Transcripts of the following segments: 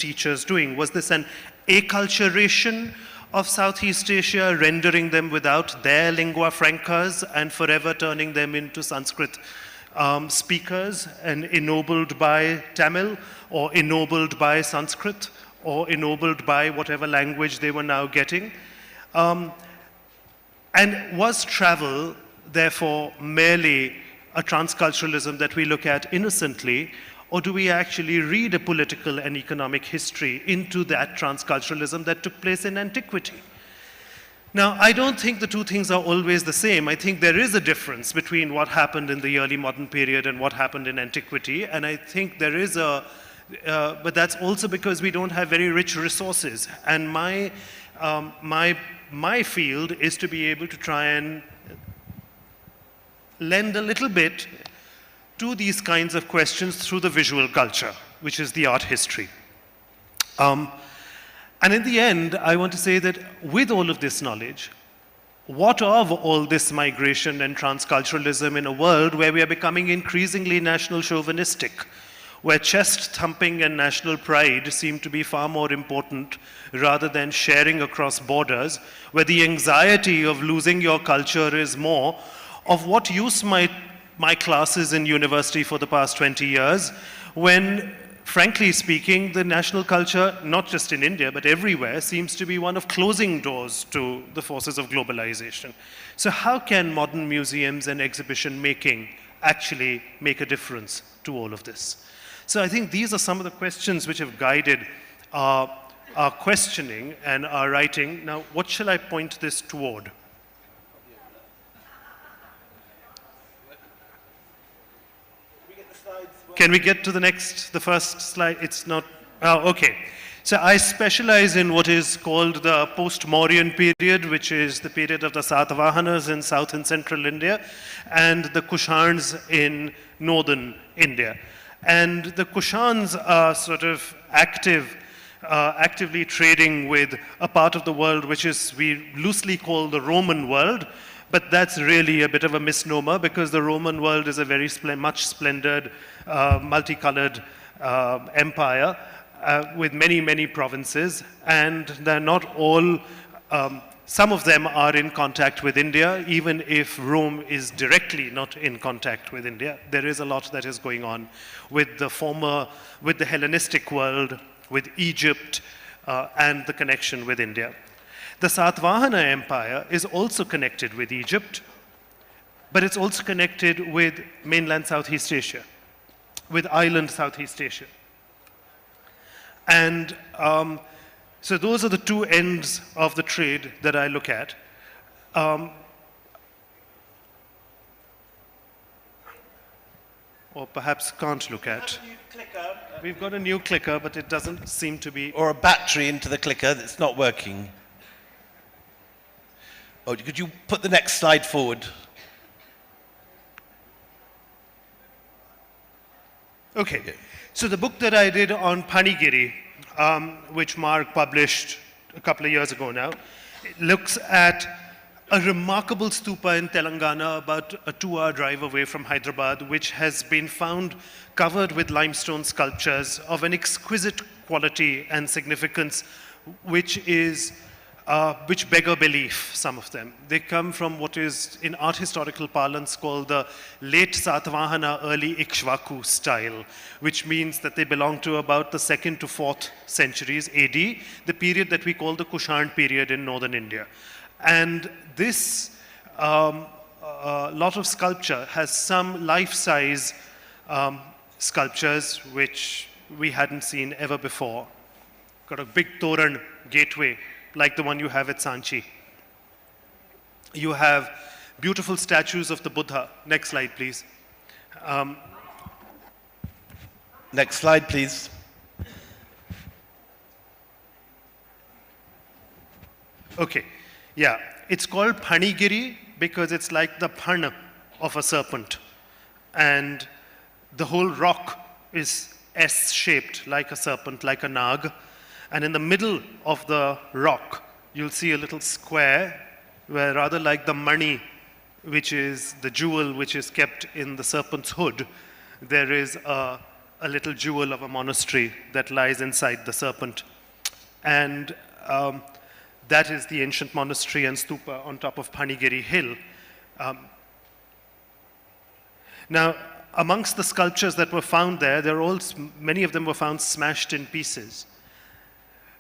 teachers doing? Was this an acculturation of Southeast Asia, rendering them without their lingua francas and forever turning them into Sanskrit speakers and ennobled by Tamil or ennobled by Sanskrit or ennobled by whatever language they were now getting? And was travel, therefore, merely a transculturalism that we look at innocently, or do we actually read a political and economic history into that transculturalism that took place in antiquity? Now, I don't think the two things are always the same. I think there is a difference between what happened in the early modern period and what happened in antiquity, and I think there is a, but that's also because we don't have very rich resources. And my field is to be able to try and lend a little bit to these kinds of questions through the visual culture, which is the art history. And in the end, I want to say that with all of this knowledge, what of all this migration and transculturalism in a world where we are becoming increasingly national chauvinistic, where chest thumping and national pride seem to be far more important rather than sharing across borders, where the anxiety of losing your culture is more, of what use might my classes in university for the past 20 years, when, frankly speaking, the national culture, not just in India, but everywhere, seems to be one of closing doors to the forces of globalization. So how can modern museums and exhibition making actually make a difference to all of this? So I think these are some of the questions which have guided our questioning and our writing. Now, what shall I point this toward? Can we get to the first slide? It's not, oh, okay. So I specialize in what is called the post-Mauryan period, which is the period of the Satavahanas in south and central India, and the Kushans in northern India. And the Kushans are sort of actively trading with a part of the world which is, we loosely call the Roman world, but that's really a bit of a misnomer because the Roman world is a very much splendid, multicolored empire with many, many provinces, and they're not all, some of them are in contact with India, even if Rome is directly not in contact with India. There is a lot that is going on with the Hellenistic world, with Egypt, and the connection with India. The Satvahana Empire is also connected with Egypt, but it's also connected with mainland Southeast Asia, with island Southeast Asia. And so those are the two ends of the trade that I look at. Or perhaps can't look at. We've got a new clicker, but it doesn't seem to be... Or a battery into the clicker that's not working. Oh, could you put the next slide forward? Okay. So the book that I did on Panigiri, which Mark published a couple of years ago now, it looks at a remarkable stupa in Telangana, about a 2-hour drive away from Hyderabad, which has been found covered with limestone sculptures of an exquisite quality and significance, which beggar belief, some of them. They come from what is, in art historical parlance, called the late Satvahana, early Ikshvaku style, which means that they belong to about the 2nd to 4th centuries AD, the period that we call the Kushan period in northern India. And this lot of sculpture has some life-size sculptures which we hadn't seen ever before. Got a big Toran gateway, like the one you have at Sanchi. You have beautiful statues of the Buddha. Next slide, please. Next slide, please. Okay, yeah. It's called Panigiri because it's like the pan of a serpent. And the whole rock is S-shaped, like a serpent, like a nag. And in the middle of the rock, you'll see a little square where, rather like the mani, which is the jewel which is kept in the serpent's hood, there is a a little jewel of a monastery that lies inside the serpent. And that is the ancient monastery and stupa on top of Phanigiri Hill. Now, amongst the sculptures that were found there, many of them were found smashed in pieces.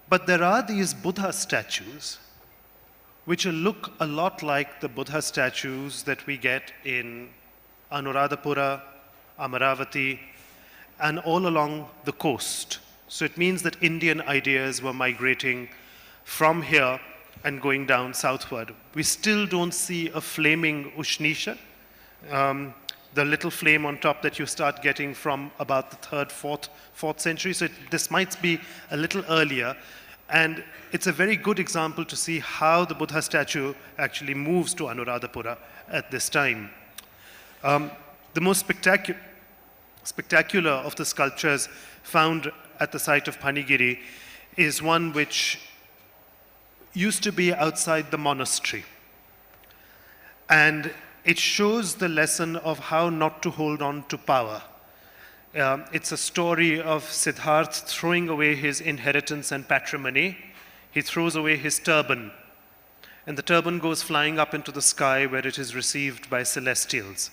But there are these Buddha statues which look a lot like the Buddha statues that we get in Anuradhapura, Amaravati, and all along the coast. So it means that Indian ideas were migrating from here and going down southward. We still don't see a flaming Ushnisha, the little flame on top that you start getting from about the 3rd, 4th century. So this might be a little earlier. And it's a very good example to see how the Buddha statue actually moves to Anuradhapura at this time. The most spectacular of the sculptures found at the site of Phanigiri is one which used to be outside the monastery. And it shows the lesson of how not to hold on to power. It's a story of Siddhartha throwing away his inheritance and patrimony. He throws away his turban, and the turban goes flying up into the sky where it is received by celestials.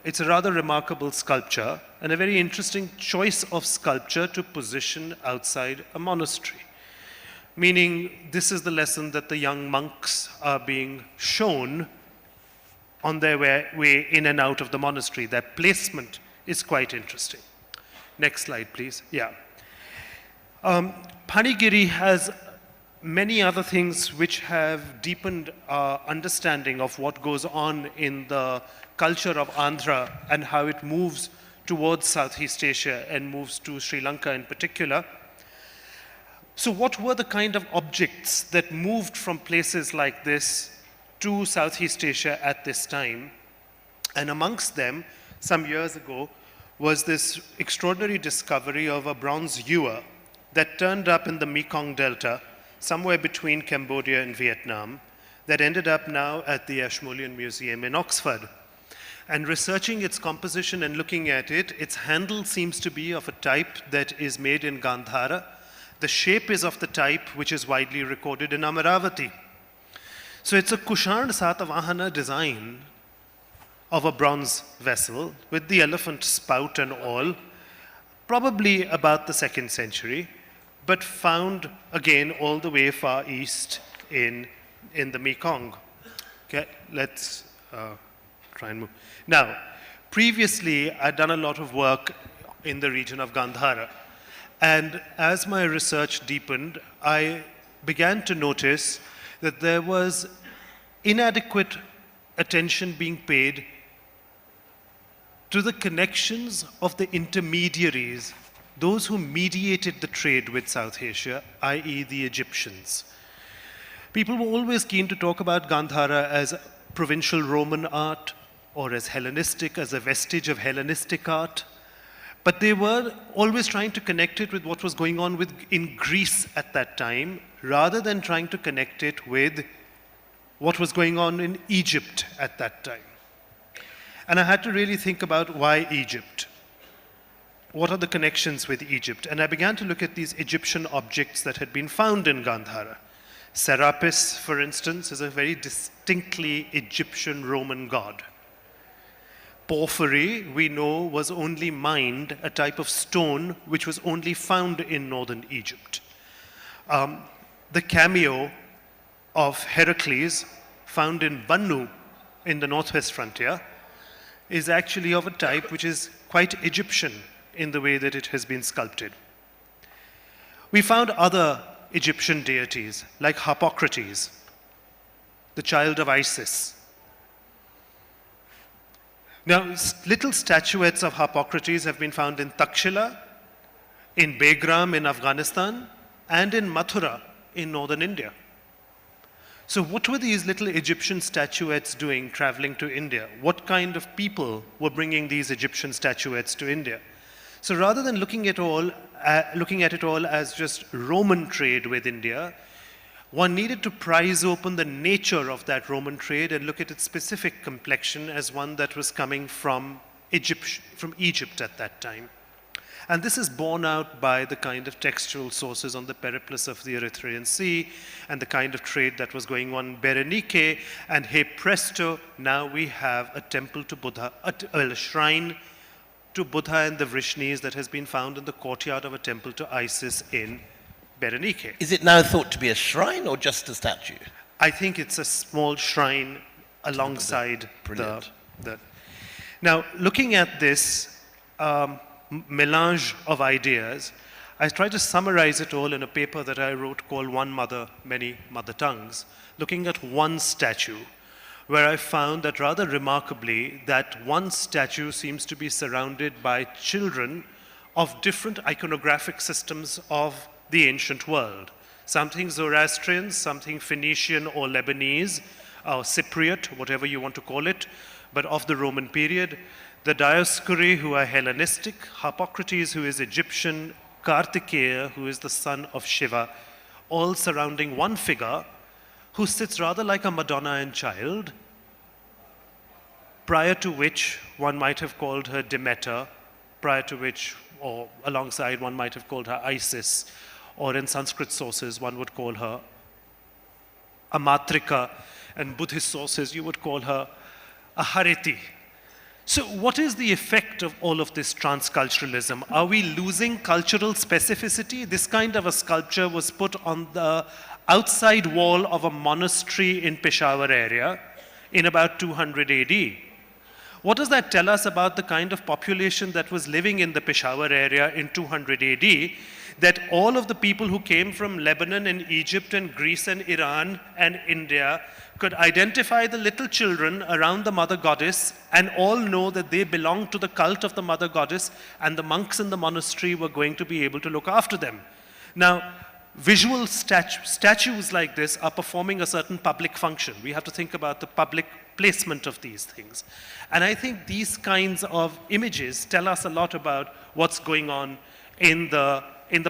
It's a rather remarkable sculpture and a very interesting choice of sculpture to position outside a monastery. Meaning, this is the lesson that the young monks are being shown on their way in and out of the monastery. Their placement is quite interesting. Next slide, please. Yeah. Phanigiri has many other things which have deepened our understanding of what goes on in the culture of Andhra and how it moves towards Southeast Asia and moves to Sri Lanka in particular. So what were the kind of objects that moved from places like this to Southeast Asia at this time? And amongst them, some years ago, was this extraordinary discovery of a bronze ewer that turned up in the Mekong Delta, somewhere between Cambodia and Vietnam, that ended up now at the Ashmolean Museum in Oxford. And researching its composition and looking at it, its handle seems to be of a type that is made in Gandhara. The shape is of the type which is widely recorded in Amaravati. So it's a Kushan Satavahana design of a bronze vessel with the elephant spout and all, probably about the 2nd century, but found again all the way far east in the Mekong. Okay, let's try and move. Now, previously I'd done a lot of work in the region of Gandhara, and as my research deepened, I began to notice that there was inadequate attention being paid to the connections of the intermediaries, those who mediated the trade with South Asia, i.e. the Egyptians. People were always keen to talk about Gandhara as provincial Roman art or as Hellenistic, as a vestige of Hellenistic art. But they were always trying to connect it with what was going on in Greece at that time, rather than trying to connect it with what was going on in Egypt at that time. And I had to really think about why Egypt. What are the connections with Egypt? And I began to look at these Egyptian objects that had been found in Gandhara. Serapis, for instance, is a very distinctly Egyptian Roman god. Porphyry, we know, was only mined, a type of stone which was only found in northern Egypt. The cameo of Heracles, found in Bannu in the northwest frontier, is actually of a type which is quite Egyptian in the way that it has been sculpted. We found other Egyptian deities like Harpocrates, the child of Isis. Now, little statuettes of Harpocrates have been found in Takshila, in Begram in Afghanistan, and in Mathura in northern India. So what were these little Egyptian statuettes doing traveling to India? What kind of people were bringing these Egyptian statuettes to India? So rather than looking at it all as just Roman trade with India, one needed to prise open the nature of that Roman trade and look at its specific complexion as one that was coming from Egypt at that time. And this is borne out by the kind of textual sources on the periplus of the Erythraean Sea and the kind of trade that was going on in Berenike. And hey presto, now we have a temple to Buddha, a shrine to Buddha and the Vrishnis that has been found in the courtyard of a temple to Isis in Berenike. Is it now thought to be a shrine or just a statue? I think it's a small shrine alongside Brilliant. the. Now, looking at this melange of ideas, I tried to summarize it all in a paper that I wrote called One Mother, Many Mother Tongues, looking at one statue, where I found that rather remarkably, that one statue seems to be surrounded by children of different iconographic systems of the ancient world. Something Zoroastrian, something Phoenician or Lebanese, or Cypriot, whatever you want to call it, but of the Roman period. The Dioscuri, who are Hellenistic, Harpocrates, who is Egyptian, Kartikeya, who is the son of Shiva, all surrounding one figure who sits rather like a Madonna and child, prior to which one might have called her Demeter, prior to which, or alongside, one might have called her Isis, or in Sanskrit sources, one would call her Amatrika, and Buddhist sources, you would call her a Hariti. So what is the effect of all of this transculturalism? Are we losing cultural specificity? This kind of a sculpture was put on the outside wall of a monastery in Peshawar area in about 200 AD. What does that tell us about the kind of population that was living in the Peshawar area in 200 AD? That all of the people who came from Lebanon and Egypt and Greece and Iran and India could identify the little children around the mother goddess and all know that they belonged to the cult of the mother goddess, and the monks in the monastery were going to be able to look after them. Now, visual statues like this are performing a certain public function. We have to think about the public placement of these things. And I think these kinds of images tell us a lot about what's going on in the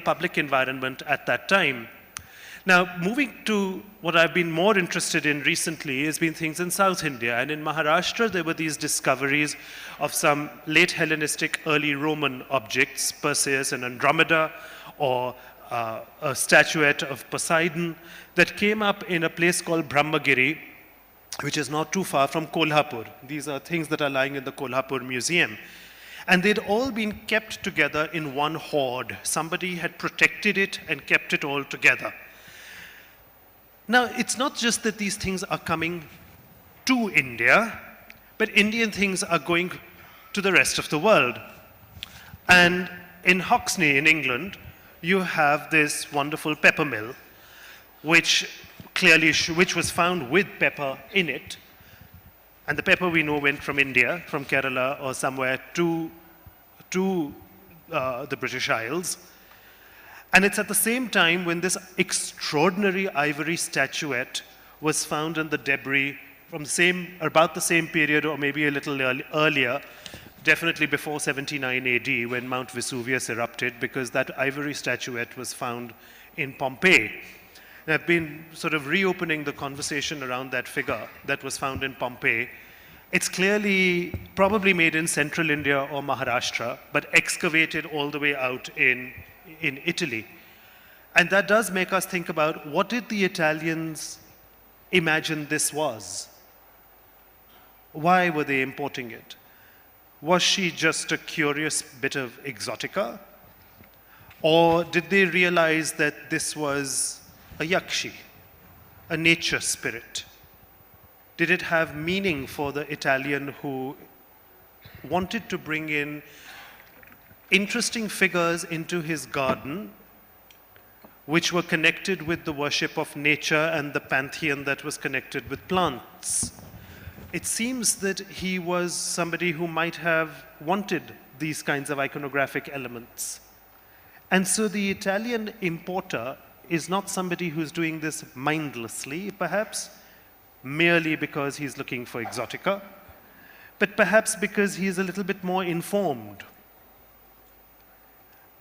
public environment at that time. Now, moving to what I've been more interested in recently has been things in South India. And in Maharashtra, there were these discoveries of some late Hellenistic, early Roman objects, Perseus and Andromeda, or a statuette of Poseidon, that came up in a place called Brahmagiri, which is not too far from Kolhapur. These are things that are lying in the Kolhapur Museum. And they'd all been kept together in one hoard. Somebody had protected it and kept it all together. Now, it's not just that these things are coming to India, but Indian things are going to the rest of the world. And in Hoxne, in England, you have this wonderful pepper mill, which was found with pepper in it. And the pepper we know went from India, from Kerala or somewhere to the British Isles. And it's at the same time when this extraordinary ivory statuette was found in the debris from about the same period, or maybe a little earlier, definitely before 79 AD, when Mount Vesuvius erupted, because that ivory statuette was found in Pompeii. And I've been sort of reopening the conversation around that figure that was found in Pompeii. It's clearly probably made in central India or Maharashtra, but excavated all the way out in Italy. And that does make us think about, what did the Italians imagine this was? Why were they importing it? Was she just a curious bit of exotica? Or did they realize that this was a yakshi, a nature spirit? Did it have meaning for the Italian who wanted to bring in interesting figures into his garden, which were connected with the worship of nature and the pantheon that was connected with plants? It seems that he was somebody who might have wanted these kinds of iconographic elements. And so the Italian importer is not somebody who's doing this mindlessly, perhaps, merely because he's looking for exotica, but perhaps because he's a little bit more informed.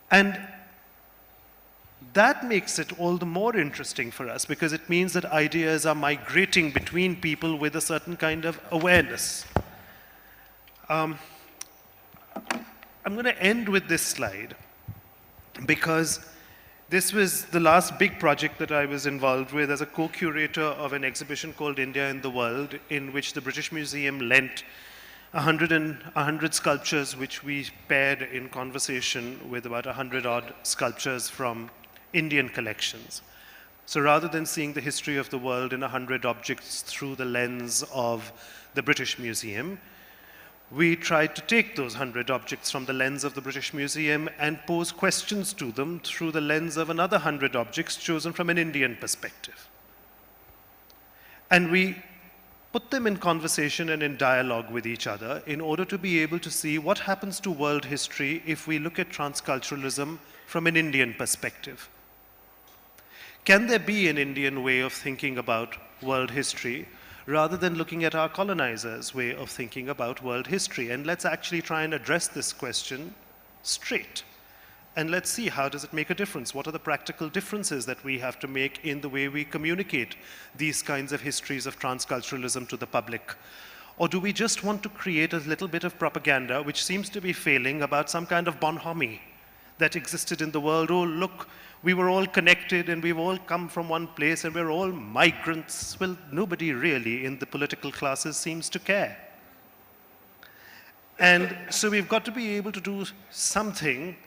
And that makes it all the more interesting for us, because it means that ideas are migrating between people with a certain kind of awareness. I'm going to end with this slide. because this was the last big project that I was involved with as a co-curator of an exhibition called India in the World, in which the British Museum lent 100 sculptures, which we paired in conversation with about 100 odd sculptures from Indian collections. So rather than seeing the history of the world in 100 objects through the lens of the British Museum, we tried to take those 100 objects from the lens of the British Museum and pose questions to them through the lens of another 100 objects chosen from an Indian perspective. And we put them in conversation and in dialogue with each other in order to be able to see what happens to world history if we look at transculturalism from an Indian perspective. Can there be an Indian way of thinking about world history rather than looking at our colonizers' way of thinking about world history? And let's actually try and address this question straight. And let's see, how does it make a difference? What are the practical differences that we have to make in the way we communicate these kinds of histories of transculturalism to the public? Or do we just want to create a little bit of propaganda, which seems to be failing, about some kind of bonhomie that existed in the world? Oh, look, we were all connected and we've all come from one place and we're all migrants. Well, nobody really in the political classes seems to care. And so we've got to be able to do something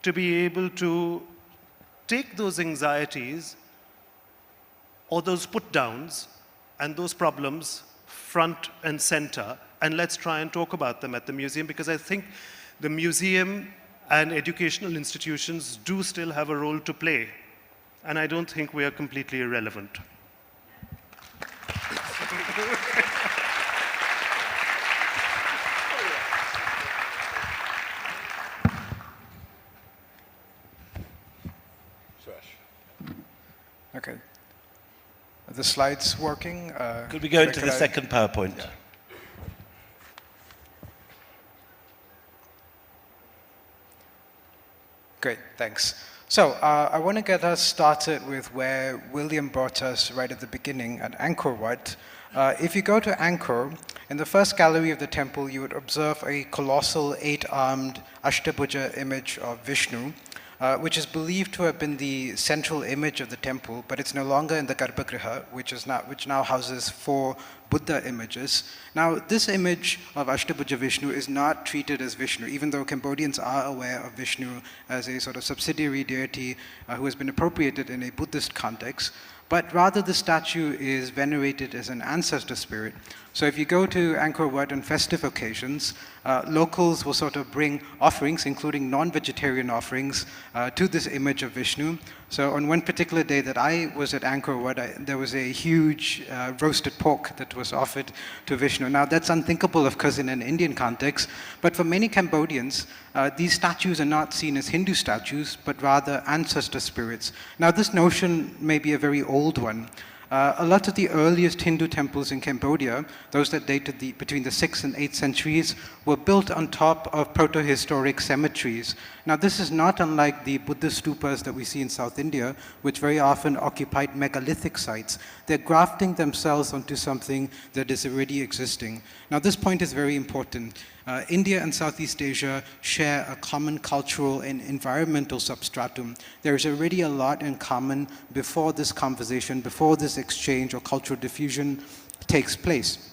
to be able to take those anxieties or those put-downs and those problems front and center, and let's try and talk about them at the museum, because I think the museum and educational institutions do still have a role to play, and I don't think we are completely irrelevant. Okay. Are the slides working? Could we go into the second PowerPoint? Yeah. Great, thanks. So I want to get us started with where William brought us right at the beginning at Angkor Wat. If you go to Angkor, in the first gallery of the temple, you would observe a colossal 8-armed Ashtabhuja image of Vishnu, which is believed to have been the central image of the temple, but it's no longer in the Garbhagriha, which now houses 4 Buddha images. Now, this image of Ashtabhuja Vishnu is not treated as Vishnu, even though Cambodians are aware of Vishnu as a sort of subsidiary deity who has been appropriated in a Buddhist context, but rather the statue is venerated as an ancestor spirit. So if you go to Angkor Wat on festive occasions, locals will sort of bring offerings, including non-vegetarian offerings, to this image of Vishnu. So on one particular day that I was at Angkor Wat, there was a huge roasted pork that was offered to Vishnu. Now that's unthinkable, of course, in an Indian context, but for many Cambodians, these statues are not seen as Hindu statues, but rather ancestor spirits. Now this notion may be a very old one. A lot of the earliest Hindu temples in Cambodia, those that dated between the 6th and 8th centuries, were built on top of proto-historic cemeteries. Now this is not unlike the Buddhist stupas that we see in South India, which very often occupied megalithic sites. They're grafting themselves onto something that is already existing. Now this point is very important. India and Southeast Asia share a common cultural and environmental substratum. There is already a lot in common before this conversation, before this exchange or cultural diffusion takes place.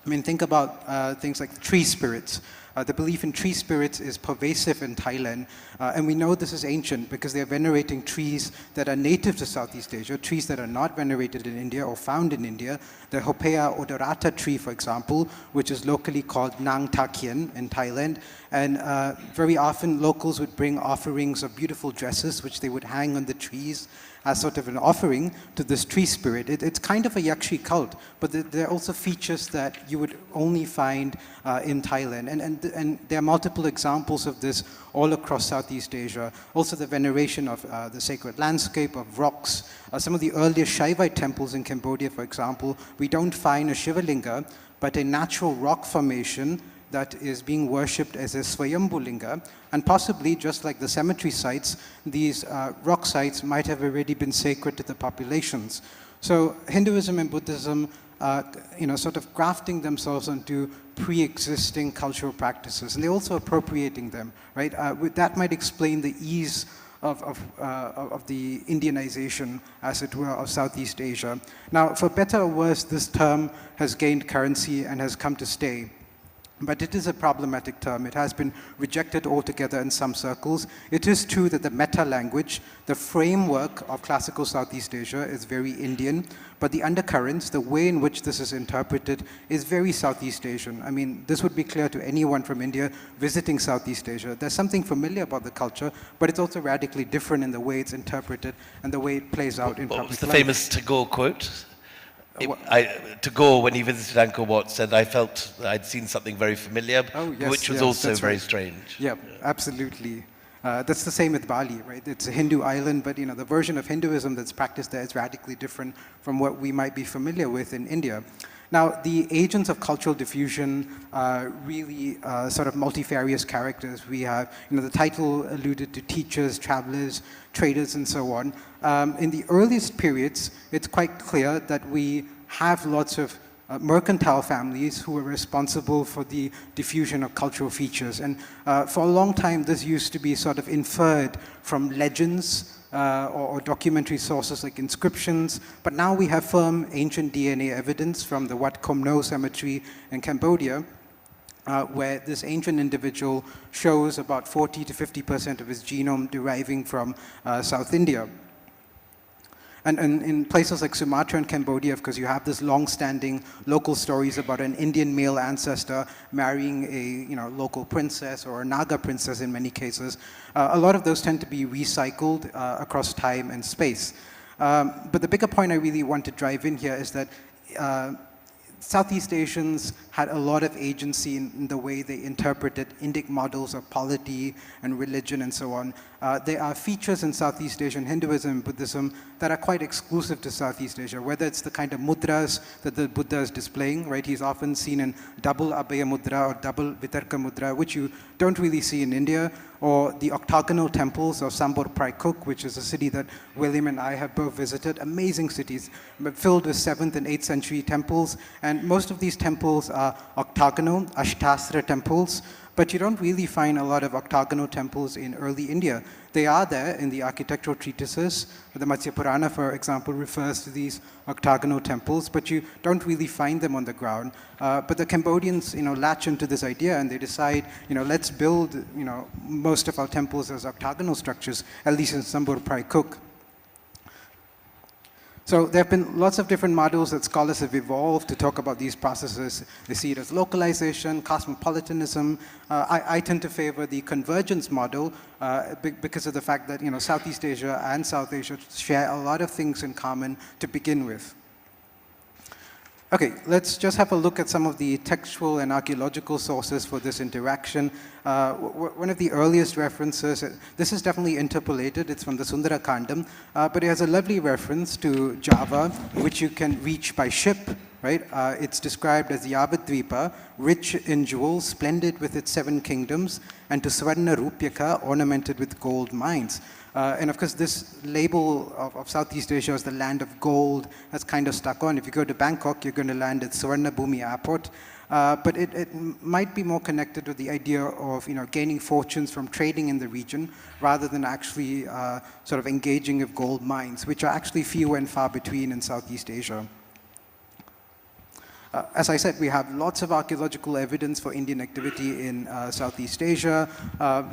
I mean, think about things like tree spirits. The belief in tree spirits is pervasive in Thailand, and we know this is ancient because they're venerating trees that are native to Southeast Asia, trees that are not venerated in India or found in India. The Hopea odorata tree, for example, which is locally called Nang Takien in Thailand, and very often locals would bring offerings of beautiful dresses which they would hang on the trees as sort of an offering to this tree spirit. It's kind of a Yakshi cult, but there are also features that you would only find in Thailand. And there are multiple examples of this all across Southeast Asia. Also the veneration of the sacred landscape, of rocks. Some of the earliest Shaivite temples in Cambodia, for example, we don't find a Shivalinga, but a natural rock formation that is being worshipped as a Swayambhu Linga, and possibly, just like the cemetery sites, these rock sites might have already been sacred to the populations. So Hinduism and Buddhism, sort of grafting themselves onto pre-existing cultural practices, and they're also appropriating them, right? That might explain the ease of the Indianization, as it were, of Southeast Asia. Now, for better or worse, this term has gained currency and has come to stay. But it is a problematic term. It has been rejected altogether in some circles. It is true that the meta-language, the framework of classical Southeast Asia is very Indian, but the undercurrents, the way in which this is interpreted, is very Southeast Asian. I mean, this would be clear to anyone from India visiting Southeast Asia. There's something familiar about the culture, but it's also radically different in the way it's interpreted and the way it plays out in public life. What was the famous Tagore quote? Tagore, when he visited Angkor Wat, said, "I felt I'd seen something very familiar," which was also very strange. Yeah, absolutely. That's the same with Bali, right? It's a Hindu island, but the version of Hinduism that's practiced there is radically different from what we might be familiar with in India. Now, the agents of cultural diffusion are really sort of multifarious characters. We have, the title alluded to teachers, travelers, traders, and so on. In the earliest periods, it's quite clear that we have lots of mercantile families who were responsible for the diffusion of cultural features. And for a long time, this used to be sort of inferred from legends or documentary sources like inscriptions. But now we have firm ancient DNA evidence from the Wat Khom No cemetery in Cambodia, where this ancient individual shows about 40 to 50% of his genome deriving from South India. And in places like Sumatra and Cambodia, of course, you have this long-standing local stories about an Indian male ancestor marrying a local princess or a Naga princess in many cases. A lot of those tend to be recycled across time and space. But the bigger point I really want to drive in here is that Southeast Asians had a lot of agency in the way they interpreted Indic models of polity and religion and so on. There are features in Southeast Asian Hinduism and Buddhism that are quite exclusive to Southeast Asia, whether it's the kind of mudras that the Buddha is displaying, right? He's often seen in double Abhaya Mudra or double Vitarka Mudra, which you don't really see in India, or the octagonal temples of Sambor Praikuk, which is a city that William and I have both visited. Amazing cities, filled with 7th and 8th century temples, and most of these temples are octagonal, Ashtastra temples, but you don't really find a lot of octagonal temples in early India. They are there in the architectural treatises. The Matsya Purana, for example, refers to these octagonal temples, but you don't really find them on the ground. But the Cambodians, latch into this idea and they decide, let's build, most of our temples as octagonal structures, at least in Sambor Praikuk. So there have been lots of different models that scholars have evolved to talk about these processes. They see it as localization, cosmopolitanism. I tend to favor the convergence model because of the fact that Southeast Asia and South Asia share a lot of things in common to begin with. Okay, let's just have a look at some of the textual and archaeological sources for this interaction. One of the earliest references, this is definitely interpolated, it's from the Sundara Kandam, but it has a lovely reference to Java, which you can reach by ship, right? It's described as the Yavadvipa, rich in jewels, splendid with its 7 kingdoms, and to Swarna Rupyaka, ornamented with gold mines. And of course, this label of Southeast Asia as the land of gold has kind of stuck on. If you go to Bangkok, you're going to land at Suvarna Bhumi Airport. But it might be more connected with the idea of gaining fortunes from trading in the region rather than actually sort of engaging with gold mines, which are actually few and far between in Southeast Asia. As I said, we have lots of archaeological evidence for Indian activity in Southeast Asia,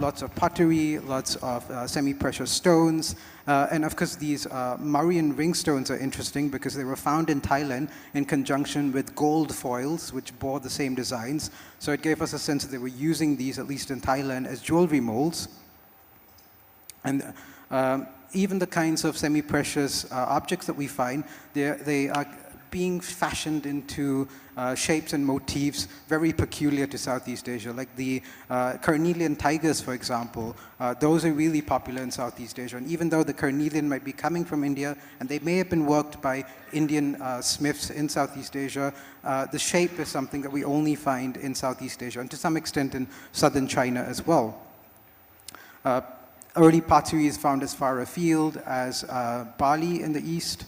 lots of pottery, lots of semi-precious stones, and of course these Mauryan ring stones are interesting because they were found in Thailand in conjunction with gold foils which bore the same designs. So it gave us a sense that they were using these, at least in Thailand, as jewelry molds. And even the kinds of semi-precious objects that we find, they are being fashioned into shapes and motifs very peculiar to Southeast Asia, like the carnelian tigers, for example. Those are really popular in Southeast Asia. And even though the carnelian might be coming from India, and they may have been worked by Indian smiths in Southeast Asia, the shape is something that we only find in Southeast Asia, and to some extent in southern China as well. Early pottery is found as far afield as Bali in the east.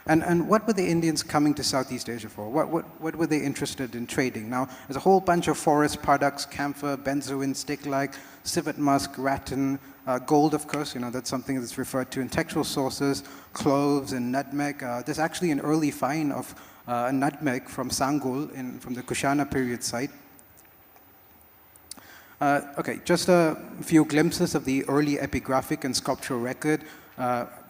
And what were the Indians coming to Southeast Asia for? What were they interested in trading? Now, there's a whole bunch of forest products, camphor, benzoin, stick-like, civet musk, rattan, gold, of course, that's something that's referred to in textual sources, cloves and nutmeg. There's actually an early find of a nutmeg from Sangol from the Kushana period site. Okay, just a few glimpses of the early epigraphic and sculptural record.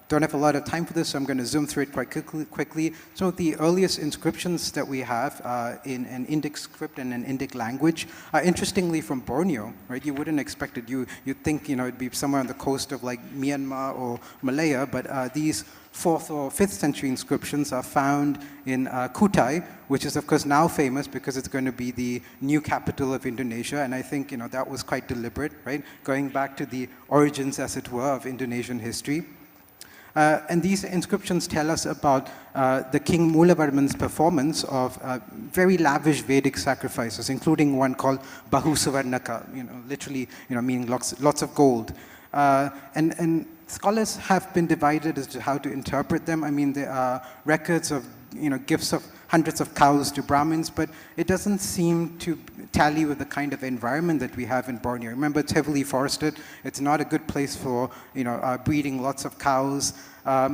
Don't have a lot of time for this, so I'm going to zoom through it quite quickly. Some of the earliest inscriptions that we have in an Indic script and an Indic language are interestingly from Borneo, right? You wouldn't expect it. You'd think, it'd be somewhere on the coast of like Myanmar or Malaya, but these 4th or 5th century inscriptions are found in Kutai, which is of course now famous because it's going to be the new capital of Indonesia, and I think, that was quite deliberate, right? Going back to the origins, as it were, of Indonesian history. And these inscriptions tell us about the King Mulavarman's performance of very lavish Vedic sacrifices, including one called Bahu Suvarnaka, literally, meaning lots of gold. And scholars have been divided as to how to interpret them. I mean, there are records of, gifts of hundreds of cows to Brahmins, but it doesn't seem to tally with the kind of environment that we have in Borneo. Remember, it's heavily forested. It's not a good place for, breeding lots of cows.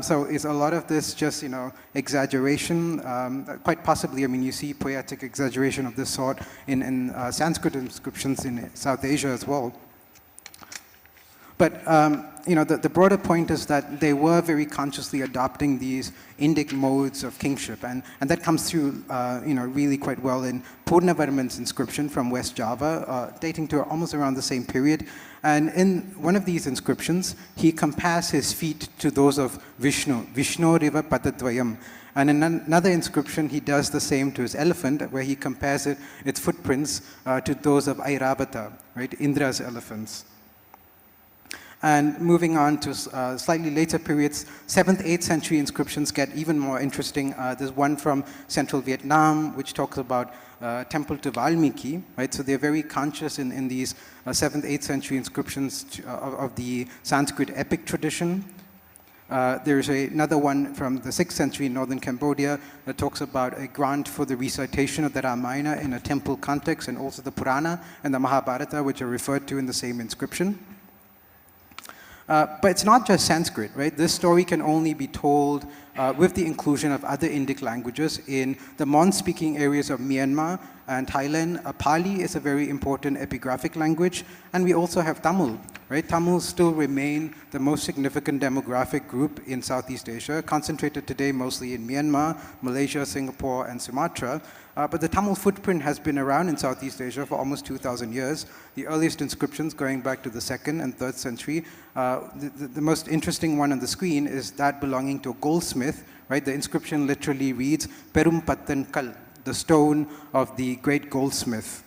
So is a lot of this just, exaggeration? Quite possibly. I mean, you see poetic exaggeration of this sort in Sanskrit inscriptions in South Asia as well. But the broader point is that they were very consciously adopting these Indic modes of kingship, and that comes through, really quite well in Purnavarman's inscription from West Java, dating to almost around the same period. And in one of these inscriptions, he compares his feet to those of Vishnu, Vishnoriva Patadvayam. And in another inscription, he does the same to his elephant, where he compares its footprints to those of Airavata, right, Indra's elephants. And moving on to slightly later periods, 7th, 8th century inscriptions get even more interesting. There's one from central Vietnam, which talks about temple to Valmiki, right? So they're very conscious in these 7th, 8th century inscriptions of the Sanskrit epic tradition. There's another one from the 6th century in northern Cambodia that talks about a grant for the recitation of the Ramayana in a temple context, and also the Purana and the Mahabharata, which are referred to in the same inscription. But it's not just Sanskrit, right? This story can only be told with the inclusion of other Indic languages. In the Mon-speaking areas of Myanmar and Thailand, Pali is a very important epigraphic language, and we also have Tamil, right? Tamils still remain the most significant demographic group in Southeast Asia, concentrated today mostly in Myanmar, Malaysia, Singapore, and Sumatra. But the Tamil footprint has been around in Southeast Asia for almost 2,000 years. The earliest inscriptions going back to the 2nd and 3rd century. The most interesting one on the screen is that belonging to a goldsmith, right? The inscription literally reads, Perum Pattan Kal, the stone of the great goldsmith.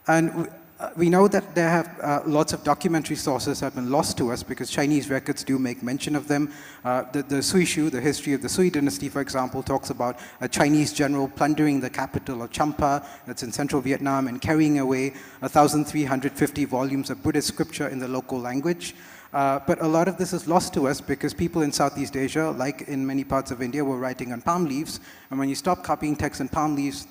And we know that there have lots of documentary sources have been lost to us because Chinese records do make mention of them. The Sui Shu, the history of the Sui dynasty, for example, talks about a Chinese general plundering the capital of Champa, that's in central Vietnam, and carrying away 1,350 volumes of Buddhist scripture in the local language. But a lot of this is lost to us because people in Southeast Asia, like in many parts of India, were writing on palm leaves. And when you stop copying text on palm leaves,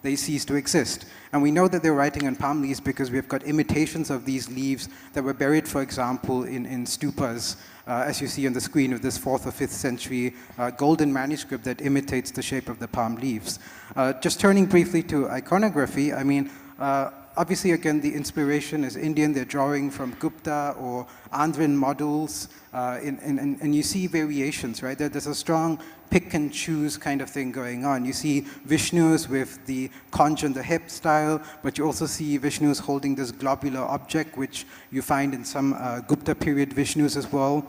they cease to exist. And we know that they're writing on palm leaves because we've got imitations of these leaves that were buried, for example, in stupas, as you see on the screen of this 4th or 5th century golden manuscript that imitates the shape of the palm leaves. Just turning briefly to iconography, I mean, obviously, again, the inspiration is Indian. They're drawing from Gupta or Andhran models, and you see variations, right? There's a strong pick and choose kind of thing going on. You see Vishnus with the conch on the hip style, but you also see Vishnus holding this globular object, which you find in some Gupta period Vishnus as well.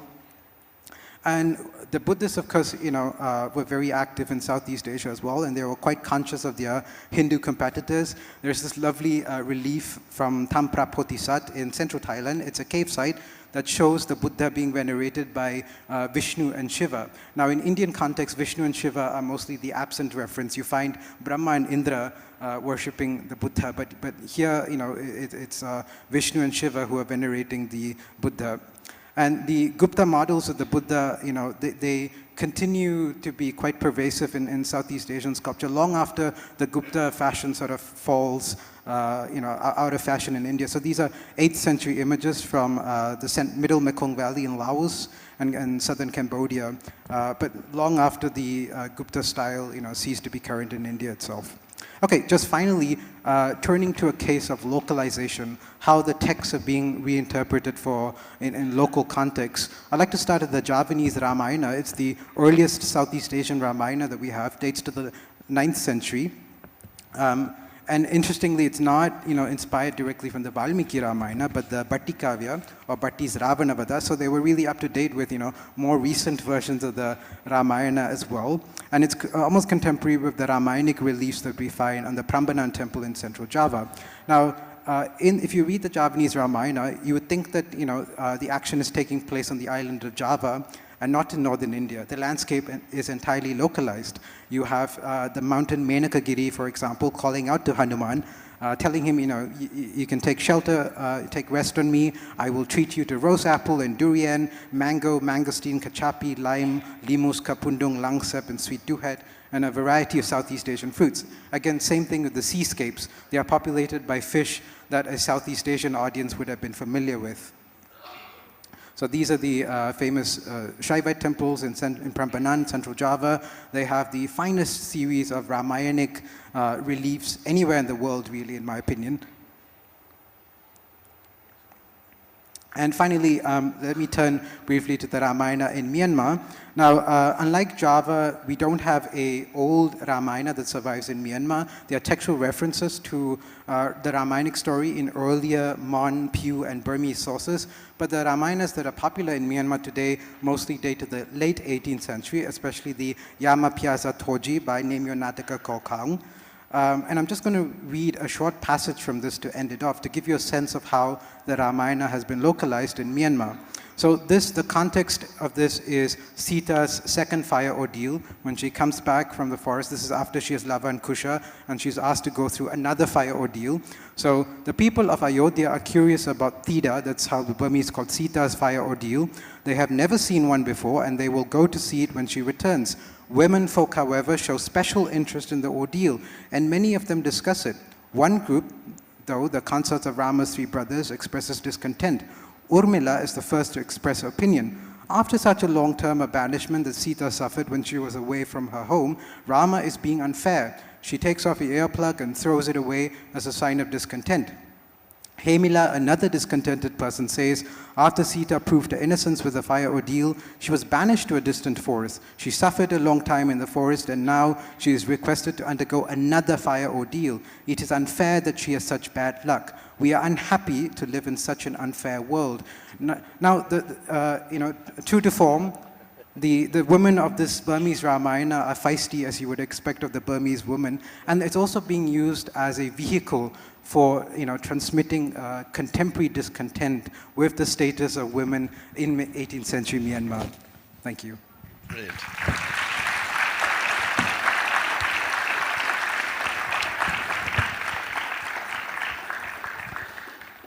And the Buddhists, of course, were very active in Southeast Asia as well, and they were quite conscious of their Hindu competitors. There's this lovely relief from Thamprap Potisat in central Thailand. It's a cave site that shows the Buddha being venerated by Vishnu and Shiva. Now, in Indian context, Vishnu and Shiva are mostly the absent reference. You find Brahma and Indra worshipping the Buddha, but here, it's Vishnu and Shiva who are venerating the Buddha. And the Gupta models of the Buddha, they continue to be quite pervasive in Southeast Asian sculpture long after the Gupta fashion sort of falls, out of fashion in India. So these are 8th century images from the middle Mekong Valley in Laos and southern Cambodia, but long after the Gupta style, ceased to be current in India itself. Okay, just finally, turning to a case of localization, how the texts are being reinterpreted in local contexts. I'd like to start at the Javanese Ramayana. It's the earliest Southeast Asian Ramayana that we have, dates to the 9th century. And interestingly, it's not inspired directly from the Valmiki Ramayana, but the Bhatti Kavya, or Bhatti's Ravanavada. So they were really up to date with more recent versions of the Ramayana as well. And it's almost contemporary with the Ramayanic reliefs that we find on the Prambanan temple in central Java. Now, if you read the Javanese Ramayana, you would think that the action is taking place on the island of Java and not in northern India. The landscape is entirely localized. You have the mountain Menakagiri, for example, calling out to Hanuman, telling him, you can take shelter, take rest on me. I will treat you to rose apple and durian, mango, mangosteen, kachapi, lime, limus, kapundung, langsep, and sweet duhet, and a variety of Southeast Asian fruits. Again, same thing with the seascapes. They are populated by fish that a Southeast Asian audience would have been familiar with. So these are the famous Shaivite temples in Prambanan, Central Java. They have the finest series of Ramayanic reliefs anywhere in the world, really, in my opinion. And finally, let me turn briefly to the Ramayana in Myanmar. Now, unlike Java, we don't have an old Ramayana that survives in Myanmar. There are textual references to the Ramayanic story in earlier Mon, Pew, and Burmese sources, but the Ramayanas that are popular in Myanmar today mostly date to the late 18th century, especially the Yama Pyasa Toji by Nemyo Nataka Kokang. And I'm just going to read a short passage from this to end it off, to give you a sense of how the Ramayana has been localized in Myanmar. So the context of this is Sita's second fire ordeal when she comes back from the forest. This is after she has Lava and Kusha, and she's asked to go through another fire ordeal. So the people of Ayodhya are curious about Tida, that's how the Burmese called Sita's fire ordeal. They have never seen one before, and they will go to see it when she returns. Women folk, however, show special interest in the ordeal, and many of them discuss it. One group, though, the consorts of Rama's 3 brothers, expresses discontent. Urmila is the first to express her opinion. After such a long-term banishment that Sita suffered when she was away from her home, Rama is being unfair. She takes off the earplug and throws it away as a sign of discontent. Hemila, another discontented person, says, after Sita proved her innocence with the fire ordeal, she was banished to a distant forest. She suffered a long time in the forest, and now she is requested to undergo another fire ordeal. It is unfair that she has such bad luck. We are unhappy to live in such an unfair world. Now, true to form, the women of this Burmese Ramayana are feisty, as you would expect of the Burmese woman, and it's also being used as a vehicle for transmitting contemporary discontent with the status of women in 18th century Myanmar. Thank you. Brilliant.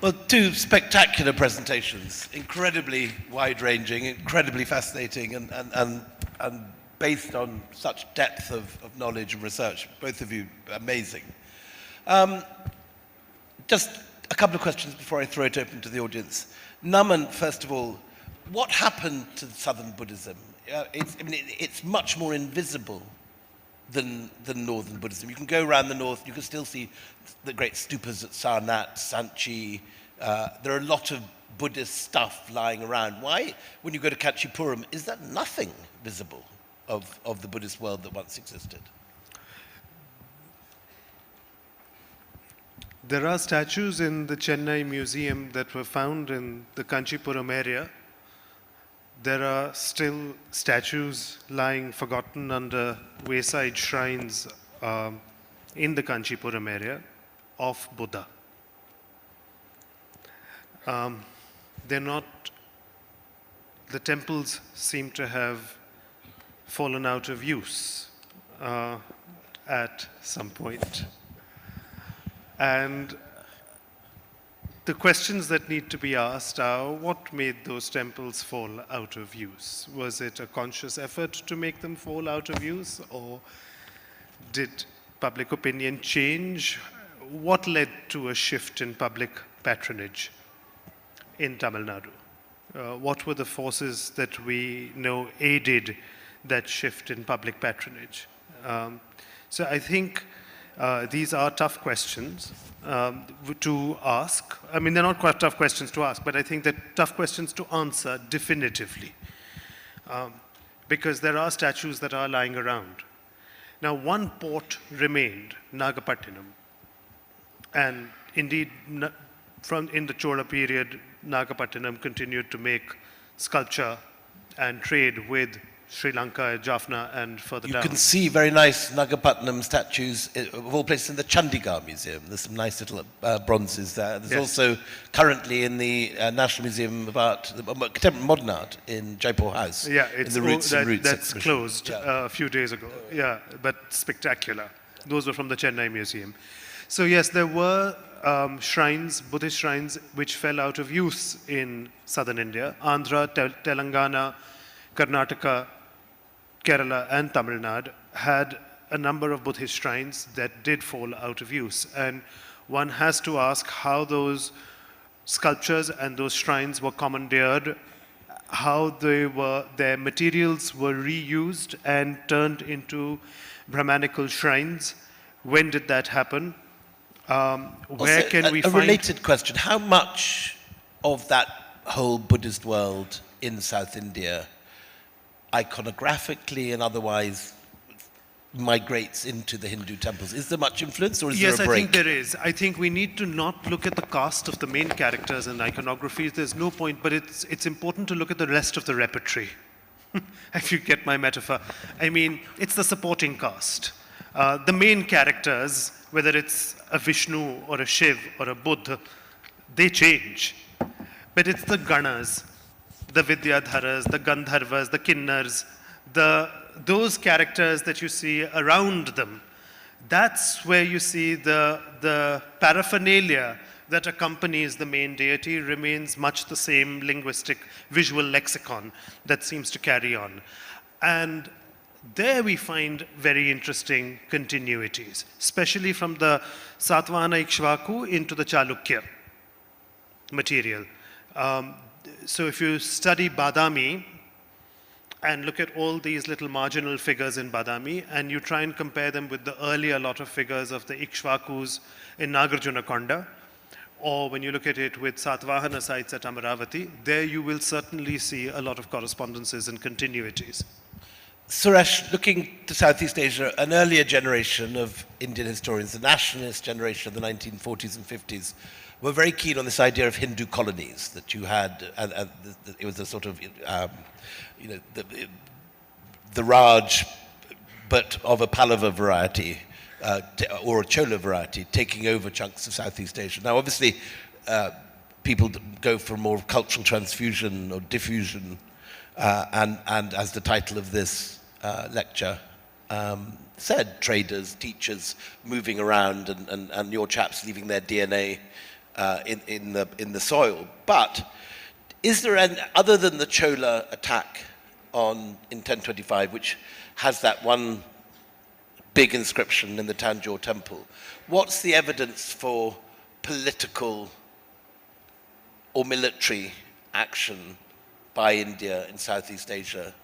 Well, 2 spectacular presentations, incredibly wide-ranging, incredibly fascinating, and based on such depth of knowledge and research. Both of you, amazing. Just a couple of questions before I throw it open to the audience. Naman, first of all, what happened to Southern Buddhism? It's much more invisible than Northern Buddhism. You can go around the north, you can still see the great stupas at Sarnath, Sanchi. There are a lot of Buddhist stuff lying around. Why, when you go to Kanchipuram, is there nothing visible of the Buddhist world that once existed? There are statues in the Chennai Museum that were found in the Kanchipuram area. There are still statues lying forgotten under wayside shrines in the Kanchipuram area of Buddha. The temples seem to have fallen out of use at some point. And the questions that need to be asked are, what made those temples fall out of use? Was it a conscious effort to make them fall out of use, or did public opinion change? What led to a shift in public patronage in Tamil Nadu? What were the forces that we know aided that shift in public patronage? So I think these are tough questions to ask. I mean, they're not quite tough questions to ask, but I think they're tough questions to answer definitively. Because there are statues that are lying around. Now, one port remained, Nagapattinam. And indeed, in the Chola period, Nagapattinam continued to make sculpture and trade with Sri Lanka, Jaffna, and further down. You can see very nice Nagapattinam statues, of all places, in the Chandigarh Museum. There's some nice little bronzes there. There's also currently in the National Museum of Art, Contemporary Modern Art in Jaipur House. Yeah, it's in the Roots and Roots that's exhibition. closed a few days ago. Yeah, but spectacular. Those were from the Chennai Museum. So yes, there were shrines, Buddhist shrines, which fell out of use in southern India. Andhra, Telangana, Karnataka, Kerala and Tamil Nadu had a number of Buddhist shrines that did fall out of use. And one has to ask how those sculptures and those shrines were commandeered, how their materials were reused and turned into Brahmanical shrines. When did that happen? Where can we find... A related question. How much of that whole Buddhist world in South India iconographically and otherwise migrates into the Hindu temples? Is there much influence, or is there a break? Yes, I think there is. I think we need to not look at the cast of the main characters and iconography. There's no point, but it's important to look at the rest of the repertory, if you get my metaphor. I mean, it's the supporting cast. The main characters, whether it's a Vishnu or a Shiv or a Buddha, they change. But it's the Ganas, the Vidyadharas, the Gandharvas, the Kinnars, those characters that you see around them. That's where you see the paraphernalia that accompanies the main deity remains much the same linguistic visual lexicon that seems to carry on. And there we find very interesting continuities, especially from the Satvana Ikshvaku into the Chalukya material. So if you study Badami and look at all these little marginal figures in Badami and you try and compare them with the earlier lot of figures of the Ikshvakus in Nagarjunakonda, or when you look at it with Satvahana sites at Amaravati, there you will certainly see a lot of correspondences and continuities. Suresh, looking to Southeast Asia, an earlier generation of Indian historians, the nationalist generation of the 1940s and 50s, were very keen on this idea of Hindu colonies, that you had, it was a sort of, the Raj, but of a Pallava variety, or a Chola variety, taking over chunks of Southeast Asia. Now, obviously, people go for more cultural transfusion or diffusion, and as the title of this lecture said, traders, teachers moving around, and your chaps leaving their DNA in the soil. But is there other than the Chola attack in 1025, which has that one big inscription in the Tanjore temple, what's the evidence for political or military action by India in Southeast Asia?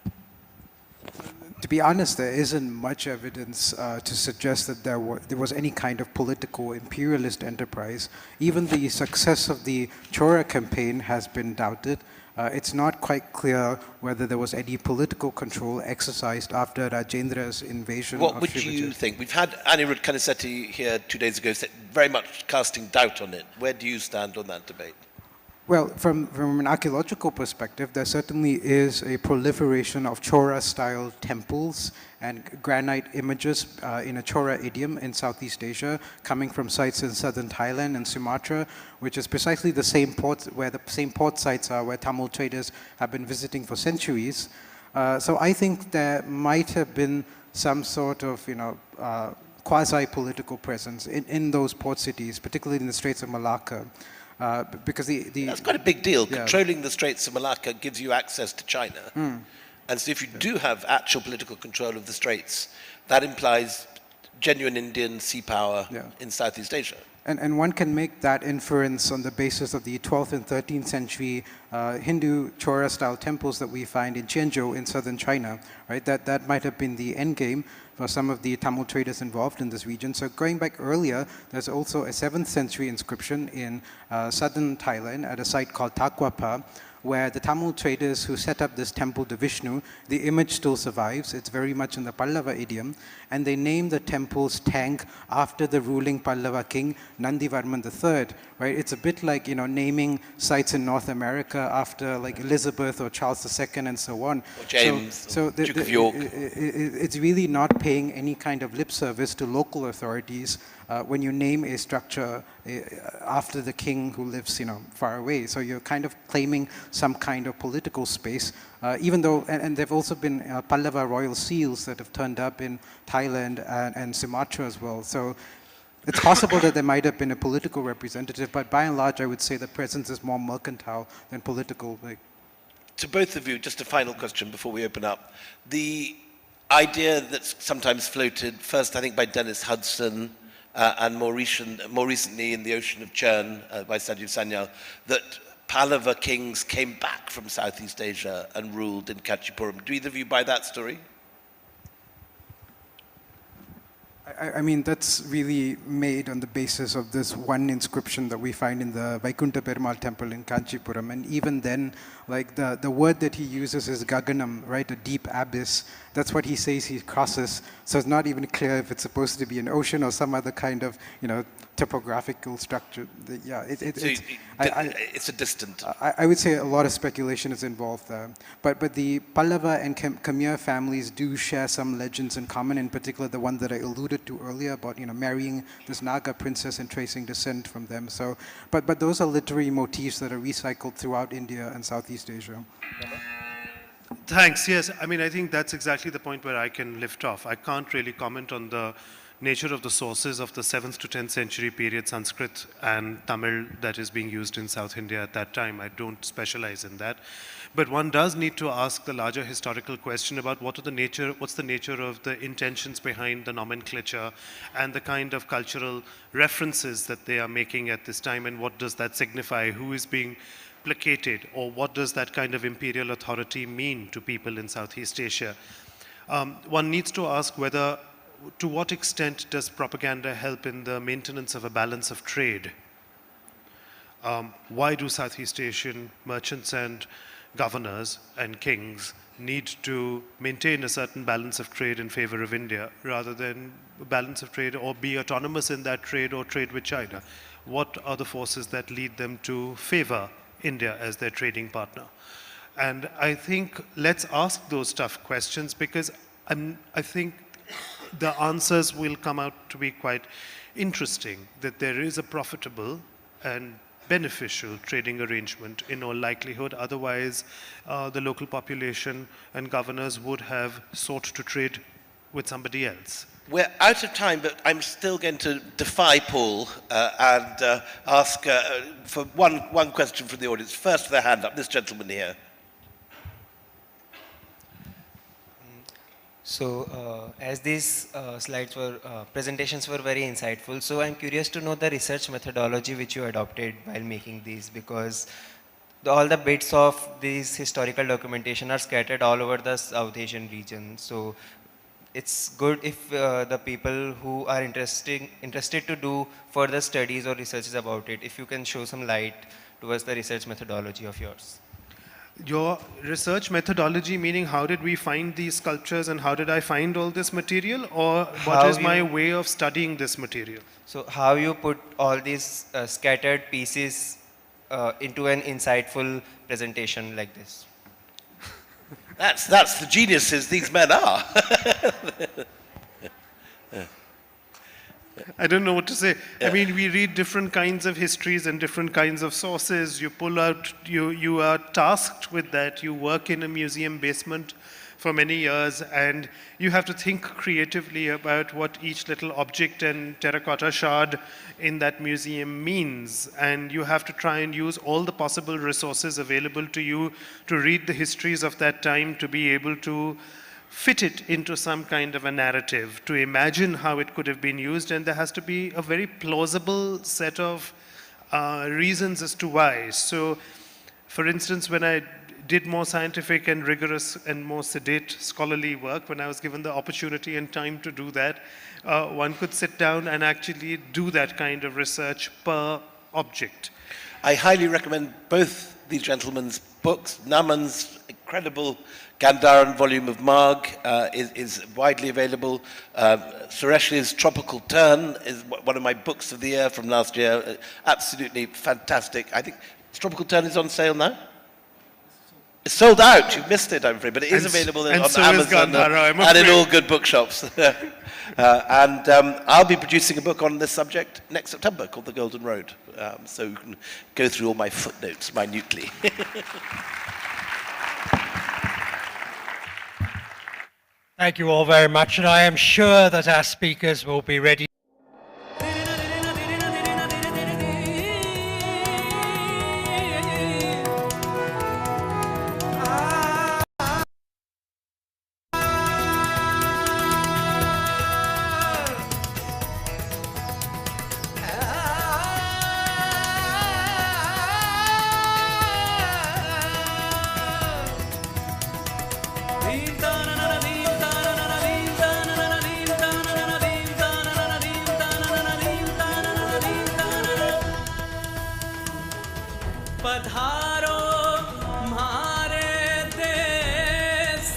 To be honest, there isn't much evidence to suggest that there was any kind of political imperialist enterprise. Even the success of the Chora campaign has been doubted. It's not quite clear whether there was any political control exercised after Rajendra's invasion of What would you think? We've had Anirudh Kanisetti here 2 days ago, very much casting doubt on it. Where do you stand on that debate? Well, from an archaeological perspective, there certainly is a proliferation of Chora-style temples and granite images in a Chora idiom in Southeast Asia, coming from sites in southern Thailand and Sumatra, which is precisely the same port, where the same port sites are where Tamil traders have been visiting for centuries. So I think there might have been some sort of, quasi-political presence in those port cities, particularly in the Straits of Malacca. Because That's quite a big deal. Yeah. Controlling the Straits of Malacca gives you access to China. And so if you do have actual political control of the Straits, that implies genuine Indian sea power Yeah. in Southeast Asia. And one can make that inference on the basis of the 12th and 13th century Hindu Chora-style temples that we find in Jianzhou in southern China, right? That might have been the end game for some of the Tamil traders involved in this region. So going back earlier, there's also a 7th century inscription in southern Thailand at a site called Takwapa, where the Tamil traders who set up this temple to Vishnu, the image still survives. It's very much in the Pallava idiom. And they name the temple's tank after the ruling Pallava king, Nandivarman III, right? It's a bit like, naming sites in North America after like Elizabeth or Charles II and so on. Or James, so Duke of York. It's really not paying any kind of lip service to local authorities when you name a structure after the king who lives, far away. So you're kind of claiming some kind of political space, even though, and there've also been Pallava royal seals that have turned up in Thailand and Sumatra as well. So it's possible that there might have been a political representative, but by and large, I would say the presence is more mercantile than political. To both of you, just a final question before we open up. The idea that's sometimes floated, first I think by Dennis Hudson, and more recently in the Ocean of Churn by Sanjeev Sanyal, that Pallava kings came back from Southeast Asia and ruled in Kanchipuram. Do either of you buy that story? I mean, that's really made on the basis of this one inscription that we find in the Vaikunta Perumal temple in Kanchipuram. And even then, like the word that he uses is gaganam, right? A deep abyss. That's what he says he crosses. So it's not even clear if it's supposed to be an ocean or some other kind of, topographical structure. Yeah, it's a distant. I would say a lot of speculation is involved there. But the Pallava and Khmer families do share some legends in common, in particular the one that I alluded to earlier about, marrying this Naga princess and tracing descent from them. So, but those are literary motifs that are recycled throughout India and Southeast Asia. Thanks. Yes, I mean, I think that's exactly the point where I can lift off. I can't really comment on the nature of the sources of the 7th to 10th century period Sanskrit and Tamil that is being used in South India at that time. I don't specialize in that. But one does need to ask the larger historical question about what's the nature of the intentions behind the nomenclature and the kind of cultural references that they are making at this time, and what does that signify? Who is being placated, or what does that kind of imperial authority mean to people in Southeast Asia? One needs to ask to what extent does propaganda help in the maintenance of a balance of trade? Why do Southeast Asian merchants and governors and kings need to maintain a certain balance of trade in favor of India rather than a balance of trade or be autonomous in that trade or trade with China? What are the forces that lead them to favor India as their trading partner? And I think let's ask those tough questions, because I think the answers will come out to be quite interesting, that there is a profitable and beneficial trading arrangement in all likelihood. Otherwise, the local population and governors would have sought to trade with somebody else. We're out of time, but I'm still going to defy Paul and ask for one question from the audience. First, with a hand up, this gentleman here. So, as these slides were, presentations were very insightful, so I'm curious to know the research methodology which you adopted while making these, because all the bits of these historical documentation are scattered all over the South Asian region. So, it's good if the people who are interested to do further studies or researches about it, if you can show some light towards the research methodology of yours. Your research methodology, meaning how did we find these sculptures and how did I find all this material, or what is my way of studying this material? So how you put all these scattered pieces into an insightful presentation like this? That's the geniuses these men are. I don't know what to say. I mean, we read different kinds of histories and different kinds of sources. You pull out, you are tasked with that. You work in a museum basement for many years, and you have to think creatively about what each little object and terracotta shard in that museum means. And you have to try and use all the possible resources available to you to read the histories of that time, to be able to fit it into some kind of a narrative, to imagine how it could have been used, and there has to be a very plausible set of reasons as to why. So, for instance, when I did more scientific and rigorous and more sedate scholarly work, when I was given the opportunity and time to do that, one could sit down and actually do that kind of research per object. I highly recommend both these gentlemen's books. Naman's incredible Gandharan volume of Marg is widely available. Suresh's Tropical Turn is one of my books of the year from last year. Absolutely fantastic. I think Tropical Turn is on sale now. It's sold out. You've missed it, I'm afraid, but it is available on so Amazon and in all good bookshops. And I'll be producing a book on this subject next September called The Golden Road. So you can go through all my footnotes minutely. Thank you all very much, and I am sure that our speakers will be ready. पधारो म्हारे देश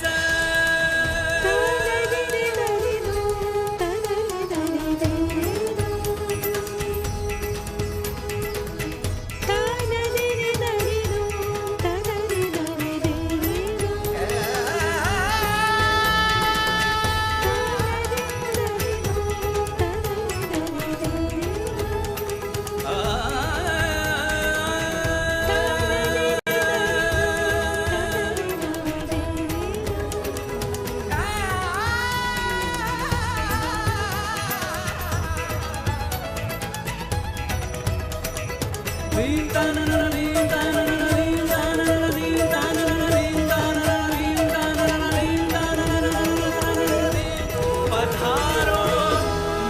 पधारो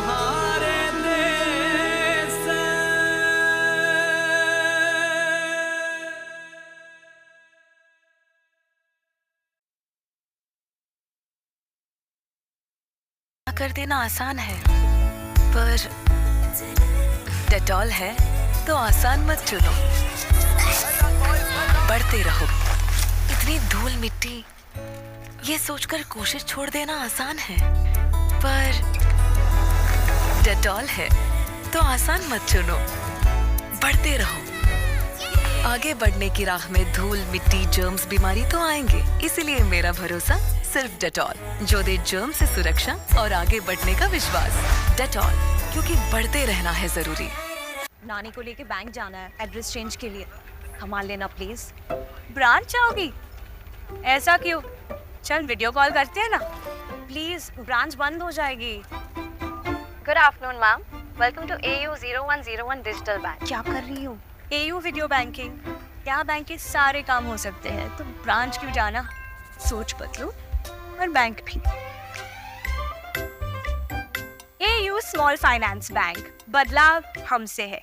म्हारे देश कर देना आसान है, पर डेटॉल है तो आसान मत चुनो। बढ़ते रहो। इतनी धूल मिट्टी, ये सोचकर कोशिश छोड़ देना आसान है, पर डेटॉल है तो आसान मत चुनो। बढ़ते रहो। आगे बढ़ने की राह में धूल, मिट्टी, जर्म्स, बीमारी तो आएंगे, इसलिए मेरा भरोसा सिर्फ डेटॉल, जो दे जर्म से सुरक्षा और आगे बढ़ने का विश्वास। डेटॉल, क्योंकि बढ़ते रहना है जरूरी। नानी को लेके बैंक जाना है, एड्रेस चेंज के लिए। संभाल लेना प्लीज। ब्रांच आओगी? ऐसा क्यों? चल वीडियो कॉल करते हैं ना। प्लीज, ब्रांच बंद हो जाएगी। Good afternoon ma'am, welcome to AU 0101 digital bank. क्या कर रही हो? AU video banking. क्या बैंक के सारे काम हो सकते हैं, तो ब्रांच क्यों जाना? सोच बदलो और बैंक भी। AU स्मॉल फाइनेंस बैंक, बदलाव हमसे है।